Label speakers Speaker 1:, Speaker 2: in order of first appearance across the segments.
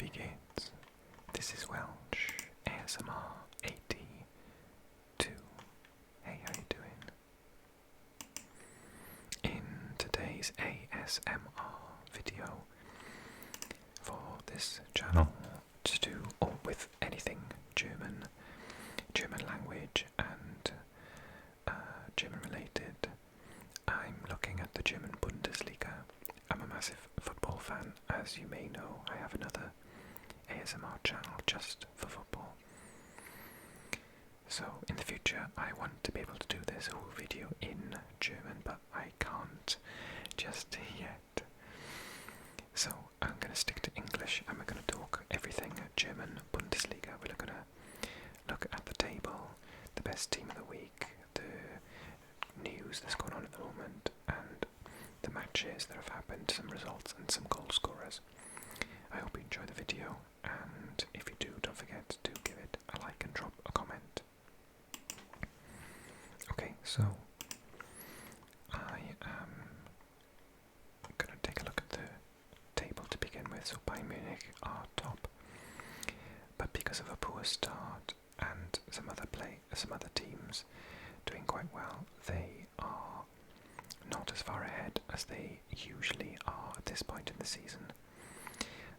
Speaker 1: wie geht's? This is Welsh ASMR 82. Hey, how you doing? In today's ASMR video for this channel to do all with anything German language and German related, I'm looking at the German Bundesliga. I'm a massive football fan. As you may know, I have another ASMR channel just for football. So in the future I want to be able to do this whole video in German, but I can't just yet. So I'm going to stick to English and we're going to talk everything German Bundesliga. We're going to look at the table, the best team of the week, the news that's going on at the moment, and the matches that have happened, some results and some goal scorers. I hope you enjoy the video, and if you do, don't forget to give it a like and drop a comment. Okay, so I am going to take a look at the table to begin with. So Bayern Munich are top, but because of a poor start and some other teams doing quite well, they are not as far ahead as they usually are at this point in the season.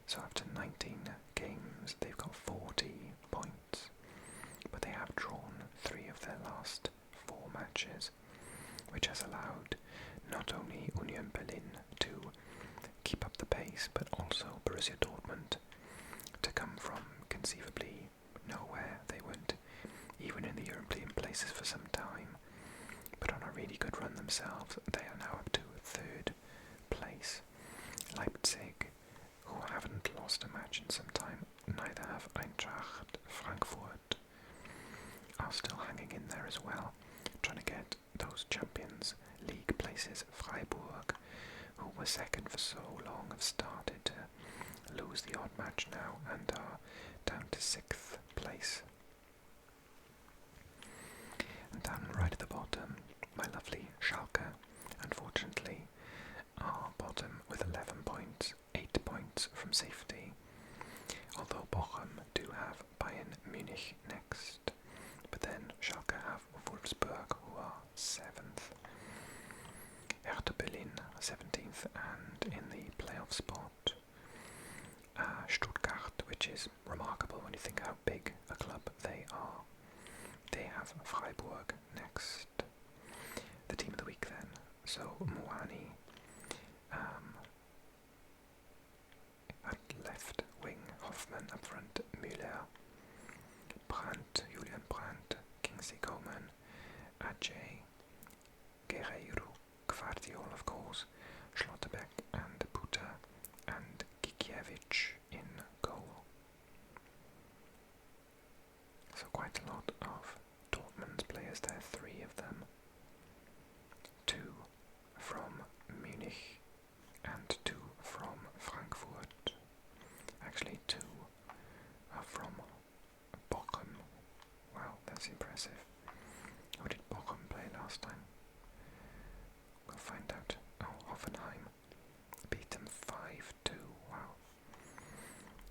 Speaker 1: So after 19 games, they've got 40 points, but they have drawn 3 of their last 4 matches, which has allowed not only Union Berlin to keep up the pace, but also Borussia Dortmund to come from conceivably nowhere. They weren't even in the European places for some time, but on a really good run themselves. They are now up to 3rd place. Leipzig, who haven't lost a match in some time, neither have Eintracht Frankfurt, are still hanging in there as well, trying to get those Champions League places. Freiburg, who were second for so long, have started to lose the odd match now and are down to 6th place. And down right at the bottom, my lovely Schalke, unfortunately, are bottom with 11 points, 8 points from safety, although Bochum do have Bayern Munich next, but then Schalke have Wolfsburg, who are 7th, Hertha Berlin 17th, and in the playoff spot, Stuttgart, which is remarkable when you think how big a club they are. They have Freiburg next. The team of the week then. So Moani at left wing, Hoffmann up front, Müller, Brandt, Julian Brandt, Kingsley Coman, Ajay, Guerreiro, Gvardiol of course, Schlotterbeck and Buta, and Gikiewicz in goal. So quite a lot of Dortmund's players there, 3 of them. 2 from Munich and 2 from Frankfurt. Actually 2 are from Bochum. Wow, that's impressive. Who did Bochum play last time? We'll find out. Oh, Hoffenheim beat them 5-2. Wow.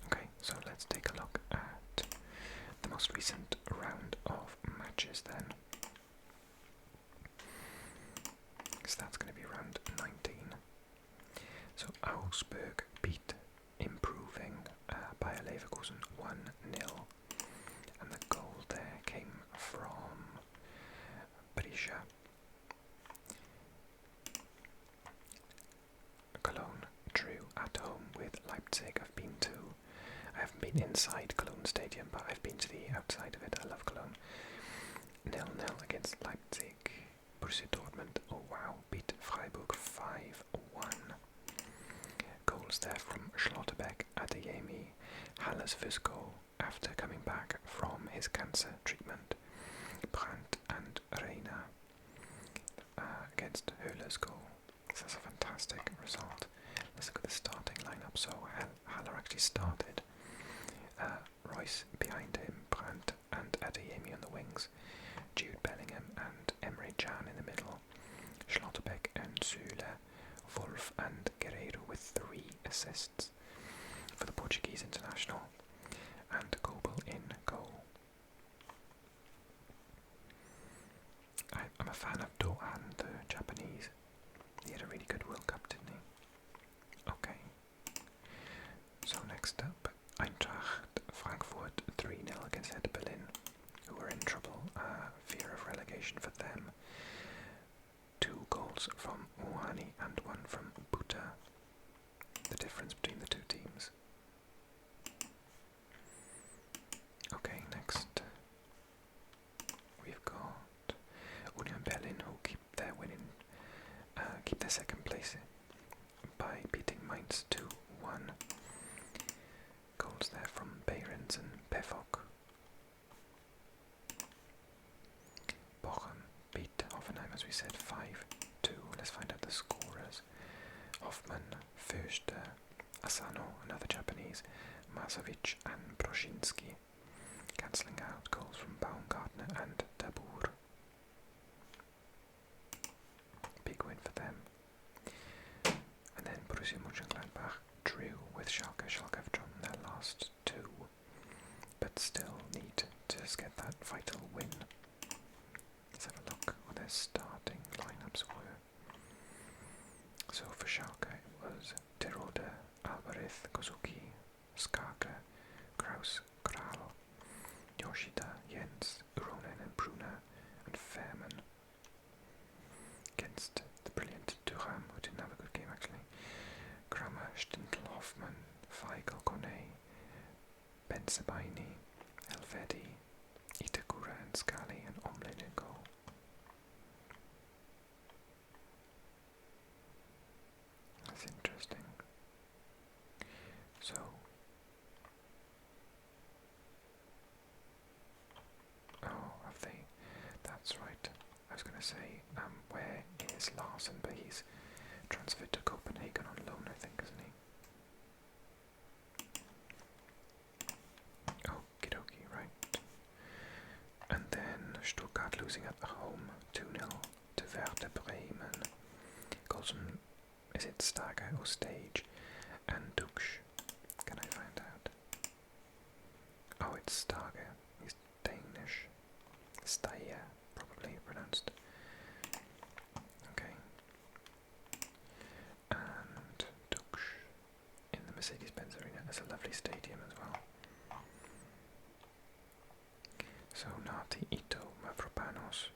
Speaker 1: Okay, so let's take a look at the most recent round of matches then. So that's going to be round 19. So Augsburg beat improving Bayer Leverkusen 1-0, and the goal there came from Brescia. Cologne drew at home with Leipzig. I haven't been inside Cologne Stadium, but I've been to the outside of it. I love Cologne. 0-0 against Leipzig. Borussia Dortmund, oh wow, beat Freiburg 5-1. Goals there from Schlotterbeck, Adeyemi, Haller's first goal after coming back from his cancer treatment. Brandt and Reina against Höhler's goal. This is a fantastic result. Let's look at the starting lineup. So Haller actually started. Royce behind him, Brandt and Adeyemi on the wings, Jude Bellingham and Emre Can in the middle, Schlotterbeck and Süle, Wolf and Guerreiro with 3 assists. for the Portuguese international, and Goebel in goal. I'm a fan of Dohan, the Japanese. He had a really good World Cup, didn't he? Okay. So next up, Eintracht Frankfurt 3-0 against Hertha Berlin, who were in trouble, fear of relegation for them. 2 goals from Ouani and 1 from Buta. The difference between the two teams. Okay, next we've got Union Berlin, who keep their second place by beating Mainz 2-1. Goals there from Behrens and Pefok. Bochum beat Hoffenheim, as we said, 5-2. Let's find out the scorers. Hoffmann, Fürster, Asano, another Japanese, Mazovic and Broszinski, cancelling out goals from Baumgartner and Dabur. Big win for them. And then Borussia Mönchengladbach drew with Schalke. Schalke have drawn their last 2, but still need to just get that vital win. Let's have a look what their starting lineups were. So for Schalke it was Terodde, Alvarez, Kozuki, Skake, Kraus, Kral, Yoshida, Jens, Uronen and Bruna, and Fairman. Against the brilliant Thuram, who didn't have a good game actually. Kramer, Stindl, Hoffmann, Feigl, Kone, Bensebaini, Helvedi, Itakura and Scali, and Omlin in goal. That's interesting. So, have they? That's right. I was going to say, where is Larsen? But he's transferred to Copenhagen on loan, I think, isn't he? Okie dokie, right. And then Stuttgart losing at home 2-0 to Werder Bremen. Goals from, is it Stage or Stage? And Dux. Can I find out? Oh, it's Stage. He's Danish. Steyr, probably pronounced. Okay. And Dux in the Mercedes-Benz Arena. It's a lovely stadium as well. So Nati, Ito, Mavropanos,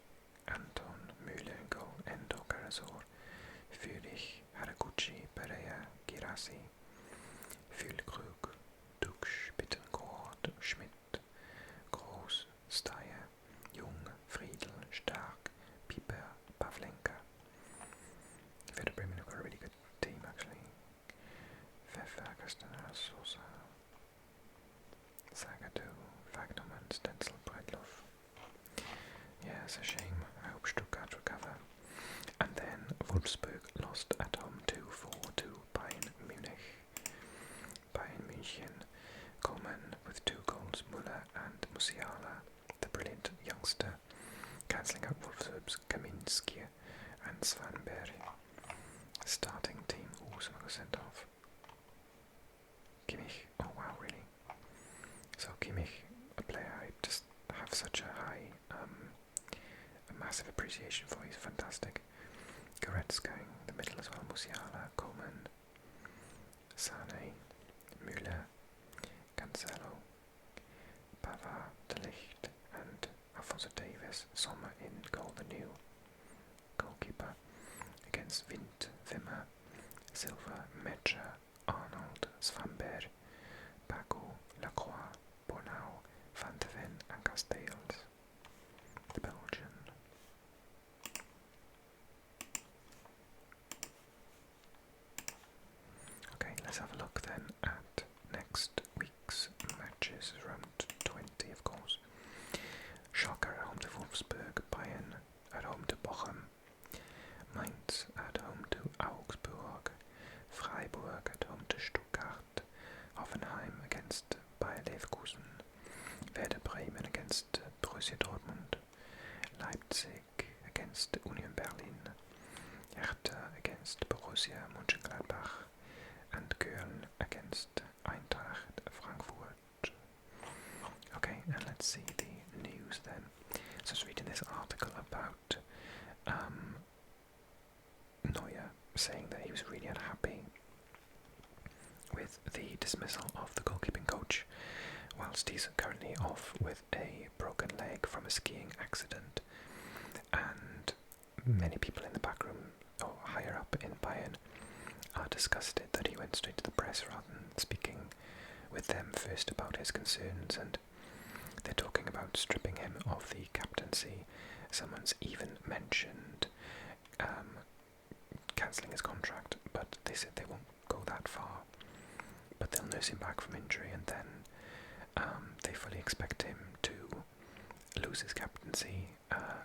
Speaker 1: Anton, Müller in goal, Endo, Karazor, Fürich, Haraguchi, Pereira, Girassi, Füllkrug, Dux, Bittencourt, Schmidt, Groß, Steyr, Jung, Friedl, Stark, Pieper, Pavlenka. Werder Bremen have got a really good team actually. Pfeffer, Castanera, Sosa, Zagadou, Wagnermann, Stenzel, Breitloff. Yeah, it's a shame. I hope Stuttgart recover. And then Wolfsburg lost at home 2-4 to Bayern Munich. Bayern München, Coman with 2 goals, Müller and Musiala, the brilliant youngster, cancelling out Wolfsburg's Kaminski and Svanberg. Starting team, someone got sent off. Kimmich, oh wow, really? So Kimmich, a player I just have such a high, a massive appreciation for. He's fantastic. Goretzka in the middle as well, Musiala, Coman, Sane, Müller, Cancelo, Pavard, De Ligt, and Alphonso Davies. Sommer in goal, the new goalkeeper, against Wind, Wimmer, Silva, Mecha, Arnold, Svanberg, Baku, Lacroix, Bornau, Van de Ven, and Castells, the Belgian. Okay, let's have a look then at next week's matches, round 20 of course. Schalke at home to Wolfsburg, Bayern at home to Bochum, Mainz at home to Augsburg, Freiburg at home to Stuttgart, Hoffenheim against Bayer Leverkusen, Werder Bremen against Borussia Dortmund, Leipzig against Union Berlin, Hertha against Borussia Mönchengladbach, and Köln against Eintracht with the dismissal of the goalkeeping coach, whilst he's currently off with a broken leg from a skiing accident. And many people in the back room, or higher up in Bayern, are disgusted that he went straight to the press rather than speaking with them first about his concerns, and they're talking about stripping him of the captaincy. Someone's even mentioned cancelling his contract, but they said they won't go that far. But they'll nurse him back from injury, and then they fully expect him to lose his captaincy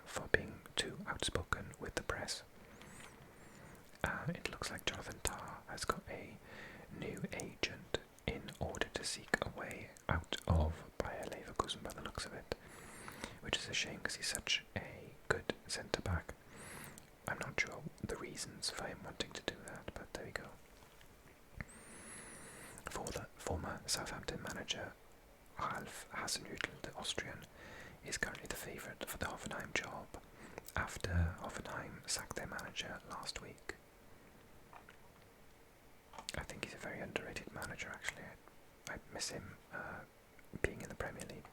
Speaker 1: for being too outspoken with the press. It looks like Jonathan Tah has got a new agent in order to seek a way out of Bayer Leverkusen by the looks of it, which is a shame because he's such a good centre-back. I'm not sure the reasons for him wanting to do that, but there we go. For the former Southampton manager Ralf Hasenhüttl, the Austrian, is currently the favourite for the Hoffenheim job after Hoffenheim sacked their manager last week. I think he's a very underrated manager, actually. I miss him being in the Premier League.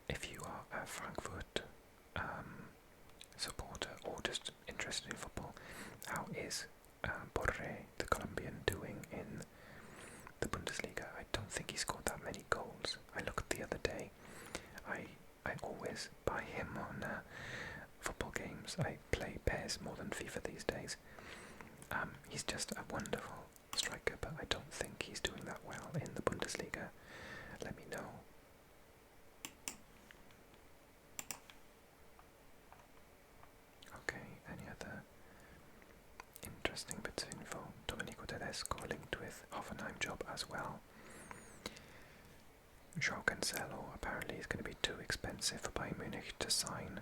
Speaker 1: If you are a Frankfurt supporter or just interested in football, how is Borré, the Colombian, doing in the Bundesliga? I don't think he scored that many goals. I looked the other day. I always buy him on football games. I play PES more than FIFA these days. He's just a wonderful striker, but I don't think he's doing that well in the Bundesliga. Let me know. Okay, any other interesting bits of info? Domenico Tedesco linked with Hoffenheim job as well. João Cancelo apparently is going to be too expensive for Bayern Munich to sign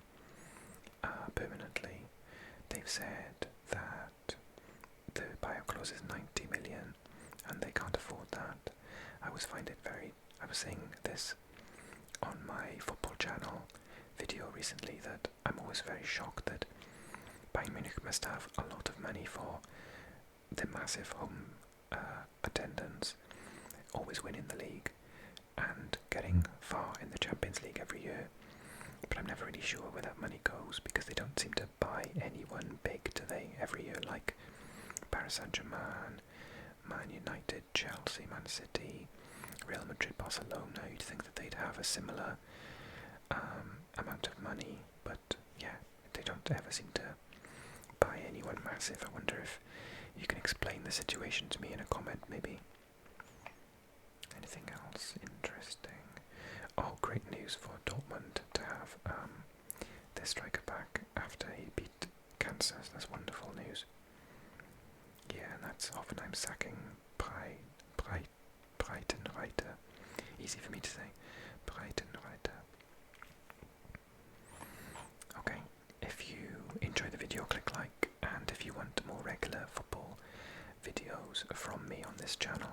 Speaker 1: permanently. They've said that the buyout clause is 90 million and they can't afford that. I was saying this on my football channel video recently, that I'm always very shocked that Bayern Munich must have a lot of money for the massive home attendance, always winning the league and getting far in the Champions League every year. But I'm never really sure where that money goes, because they don't seem to buy anyone big, do they, every year, like Paris Saint-Germain, Man United, Chelsea, Man City, Real Madrid, Barcelona. You'd think that they'd have a similar amount of money, but yeah, they don't ever seem to buy anyone massive. I wonder if you can explain the situation to me in a comment, maybe. Anything else interesting? Oh, great news for Dortmund to have their striker back after he beat Kansas. That's wonderful news. Yeah, and that's Hoffenheim sacking Breitenreiter. Easy for me to say. Breitenreiter. Okay, if you enjoyed the video, click like, and if you want more regular football videos from me on this channel,